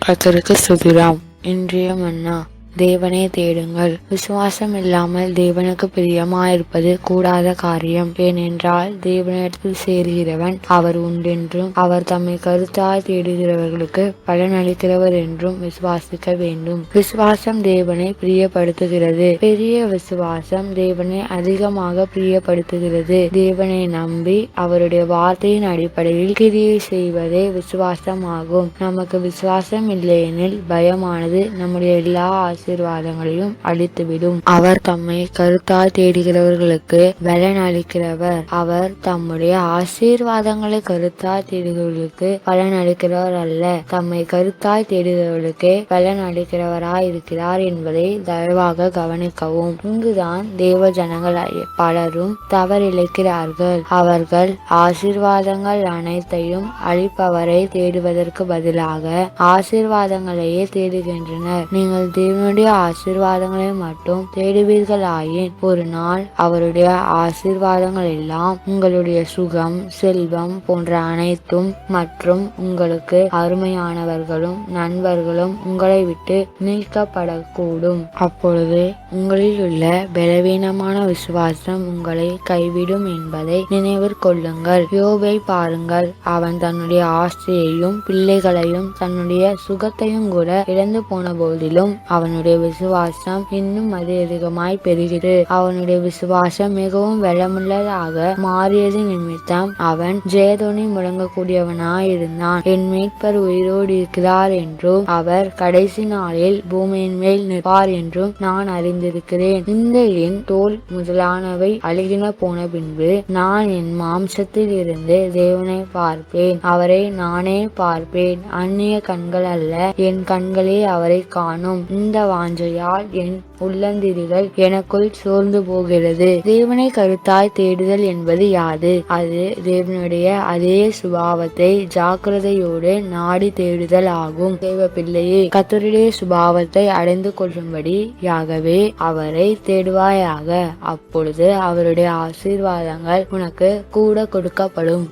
கர்த்தருக்கு ஸ்தோத்திரம். இன்றைய மன்னா. தேவனை தேடுங்கள். விசுவாசம் இல்லாமல் தேவனுக்கு பிரியமாயிருப்பது கூடாத காரியம். ஏனென்றால் தேவனிடத்தில் சேருகிறவன் அவர் உண்டென்றும் அவர் தம்மை கருத்தாய் தேடுகிறவர்களுக்கு பலனளிக்கிறவர் என்றும் விசுவாசிக்க வேண்டும். விசுவாசம் தேவனை பிரியப்படுத்துகிறது. பெரிய விசுவாசம் தேவனை அதிகமாக பிரியப்படுத்துகிறது. தேவனை நம்பி அவருடைய வார்த்தையின் அடிப்படையில் கிரியை செய்வதே விசுவாசம் ஆகும். நமக்கு விசுவாசம் இல்லையெனில் பயமானது நம்முடைய எல்லா ஆசீர்வாதங்களையும் அளித்துவிடும். அவர் தம்மை கருத்தாய் தேடுகிறவர்களுக்கு பலன் அளிக்கிறவர். அவர் தம்முடைய ஆசீர்வாதங்களை கருத்தாய் தேடுகிறவர்களுக்கு பலன் அளிக்கிறவர் அல்ல, தம்மை கருத்தாய் தேடுகிறவர்களுக்கு பலன் அளிக்கிறவராய் இருக்கிறார் என்பதை தயவாக கவனிக்கவும். இங்குதான் தேவ ஜனங்கள் பலரும் தவறிழைக்கிறார்கள். அவர்கள் ஆசீர்வாதங்கள் அனைத்தையும் அளிப்பவரை தேடுவதற்கு பதிலாக ஆசீர்வாதங்களையே தேடுகின்றனர். நீங்கள் தேவனுடைய ஆசீர்வாதங்களை மட்டும் தேடுவீர்களாயின் ஒரு நாள் அவருடைய ஆசீர்வாதங்கள் எல்லாம் உங்களுடைய சுகம், செல்வம் போன்ற அனைத்தும் மற்றும் உங்களுக்கு அருமையானவர்களும் நண்பர்களும் உங்களை விட்டு நீக்கப்படக்கூடும். அப்பொழுது உங்களில் உள்ள பலவீனமான விசுவாசம் உங்களை கைவிடும் என்பதை நினைவில் கொள்ளுங்கள். யோபை பாருங்கள். அவன் தன்னுடைய ஆஸ்தியையும் பிள்ளைகளையும் தன்னுடைய சுகத்தையும் கூட இழந்து போன போதிலும் அவனுடைய விசுவாசம் இன்னும் அதிகமாய் பெருகிறது. அவனுடைய விசுவாசம் மிகவும் பலமுள்ளதாக மாறியது நிமித்தம் அவன் ஜெயதொனி முழங்கக்கூடியவனாய் இருந்தான். என் மீட்பர் உயிரோடு இருக்கிறார் என்றும் அவர் கடைசி நாளில் பூமியின் மேல் நிற்பார் என்றும் நான் அறிந்திருக்கிறேன். இந்த என் தோல் முதலானவை அழுகின போன பின்பு நான் என் மாம்சத்தில் இருந்து தேவனை பார்ப்பேன். அவரை நானே பார்ப்பேன். அந்நிய கண்கள் அல்ல, என் கண்களே அவரை காணும். இந்த வாஞ்சையால் என் உள்ளந்திரிகள் எனக்குள் சோர்ந்து போகிறது. தேவனை கருத்தாய் தேடுதல் என்பது யாது? அது தேவனுடைய அதே சுபாவத்தை ஜாக்கிரதையோடு நாடி தேடுதல் ஆகும். தேவ பிள்ளையே, கர்த்தருடைய சுபாவத்தை அடைந்து கொள்ளும்படி யாகவே அவரை தேடுவாயாக. அப்பொழுது அவருடைய ஆசீர்வாதங்கள் உனக்கு கூட கொடுக்கப்படும்.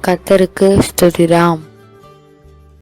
கர்த்தருக்கு ஸ்தோத்திரம்.